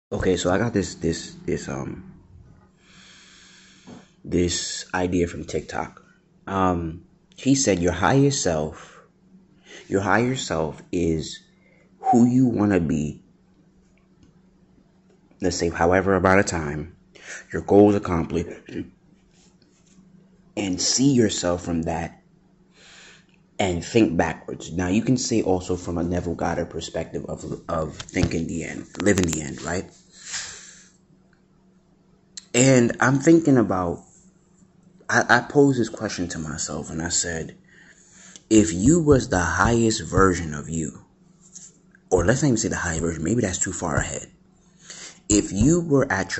Okay, so I got this idea from TikTok. He said your higher self is who you want to be. Let's say however amount of time, your goals accomplished, and see yourself from that and think backwards. Now you can say also from a Neville Goddard perspective of thinking the end, living the end, right? And I'm thinking about I posed this question to myself and I said, if you was the highest version of you, or let's not even say the highest version, maybe that's too far ahead. If you were at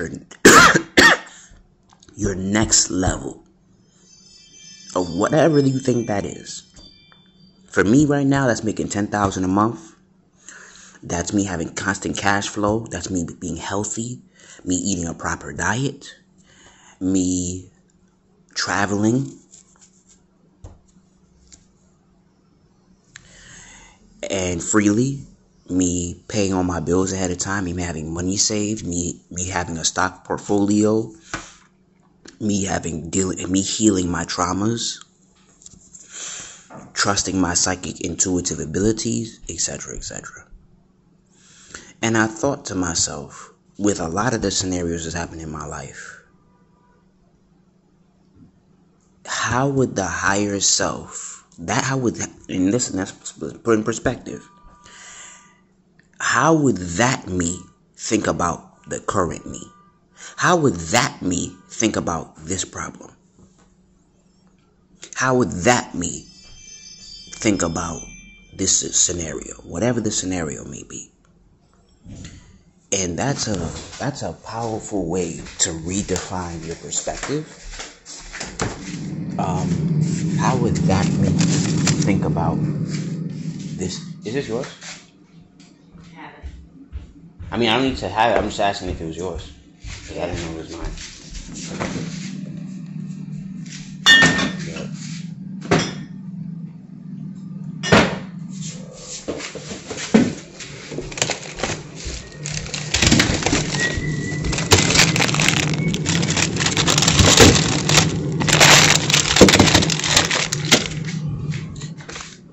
your next level of whatever you think that is. For me right now, that's making $10,000 a month. That's me having constant cash flow. That's me being healthy, me eating a proper diet, me traveling, and freely, me paying all my bills ahead of time, me having money saved, me having a stock portfolio, me healing my traumas, trusting my psychic intuitive abilities, etc., etc. And I thought to myself, with a lot of the scenarios that's happened in my life, how would the higher self, and listen, let's put in perspective, how would that me think about the current me? How would that me think about this problem? How would that me think about this scenario, whatever the scenario may be? And that's a powerful way to redefine your perspective. How would that me think about this? Is this yours? Have it. I mean, I don't need to have it. I'm just asking if it was yours. Because I didn't know it was mine.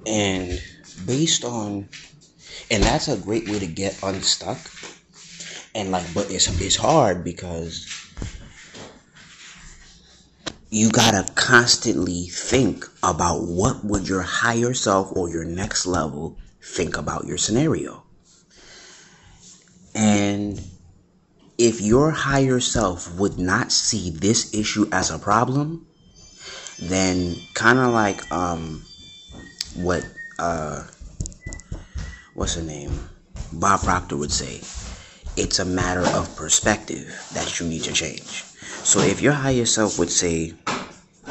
And and that's a great way to get unstuck. And but it's hard because you gotta constantly think about what would your higher self or your next level think about your scenario. And if your higher self would not see this issue as a problem, then kind of like what's her name? Bob Proctor would say, it's a matter of perspective that you need to change. So if your higher self would say, I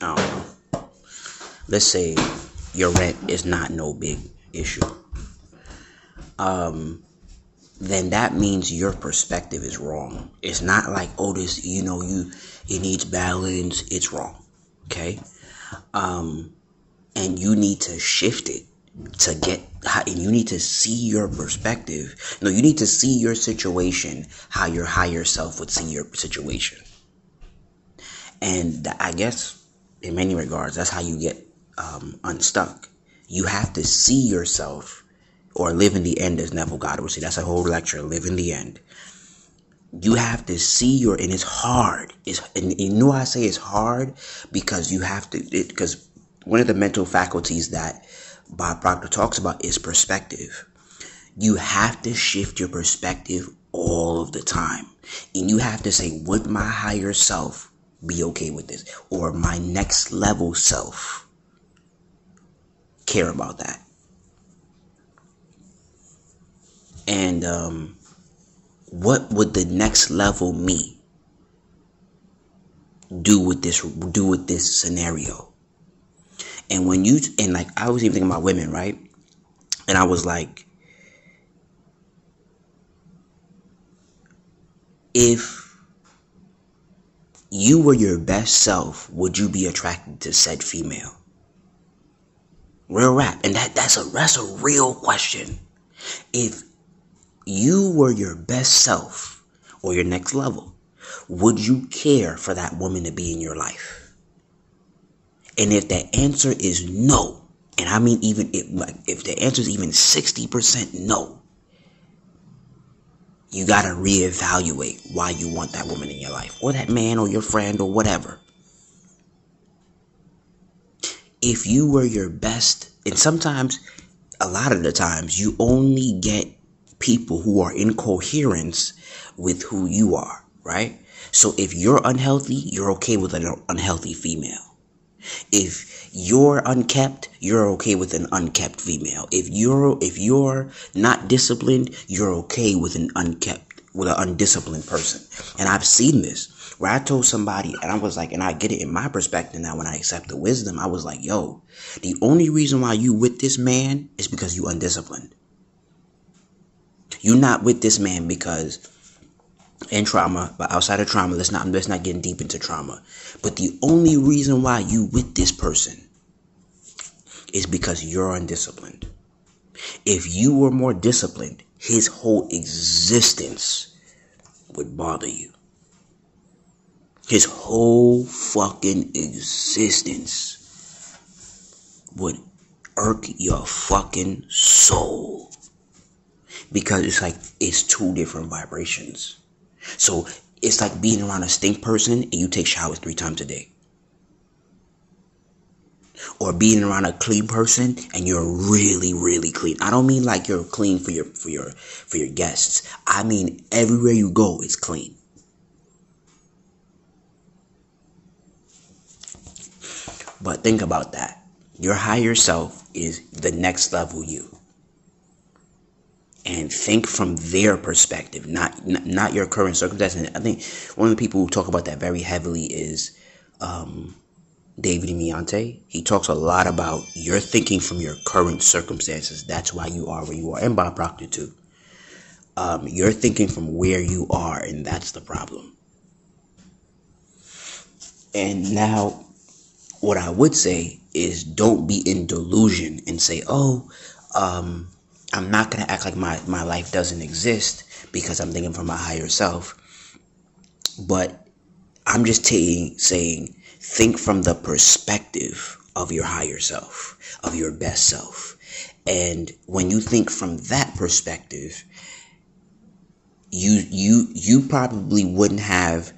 don't know, let's say your rent is not no big issue, then that means your perspective is wrong. It's not like, oh, this, it needs balance. It's wrong. Okay. And you need to shift it and you need to see your perspective. No, you need to see your situation how your higher self would see your situation. And I guess in many regards, that's how you get unstuck. You have to see yourself, or live in the end, as Neville Goddard would say. That's a whole lecture, live in the end. You have to see and it's hard. And you know I say it's hard because you have to, because one of the mental faculties that Bob Proctor talks about is perspective. You have to shift your perspective all of the time. And you have to say, would my higher self be okay with this? Or my next level self care about that? And what would the next level me do with this scenario? And I was even thinking about women, right? And I was like, if you were your best self, would you be attracted to said female? Real rap. And that's a real question. If you were your best self or your next level, would you care for that woman to be in your life? And if that answer is no, and I mean even if the answer is even 60% no, you got to reevaluate why you want that woman in your life, or that man, or your friend, or whatever. If you were your best, and sometimes, a lot of the times, you only get people who are in coherence with who you are, right? So if you're unhealthy, you're okay with an unhealthy female. If you're unkept, you're okay with an unkept female. If you're not disciplined, you're okay with an undisciplined person. And I've seen this where I told somebody, and I was like, and I get it in my perspective now when I accept the wisdom, I was like, yo, the only reason why you with this man is because you undisciplined. You're not with this man because in trauma, but outside of trauma, let's not get deep into trauma. But the only reason why you with this person is because you're undisciplined. If you were more disciplined, his whole existence would bother you. His whole fucking existence would irk your fucking soul. Because it's two different vibrations. So it's like being around a stink person and you take showers 3 times a day. Or being around a clean person and you're really, really clean. I don't mean like you're clean for your guests. I mean everywhere you go it's clean. But think about that. Your higher self is the next level you. And think from their perspective, not your current circumstances. I think one of the people who talk about that very heavily is David Miante. He talks a lot about you're thinking from your current circumstances. That's why you are where you are. And Bob Proctor too. You're thinking from where you are, and that's the problem. And now, what I would say is don't be in delusion and say, oh, I'm not going to act like my life doesn't exist because I'm thinking from my higher self. But I'm just saying, think from the perspective of your higher self, of your best self. And when you think from that perspective, you probably wouldn't have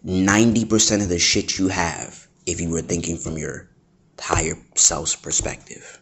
90% of the shit you have if you were thinking from your higher self's perspective.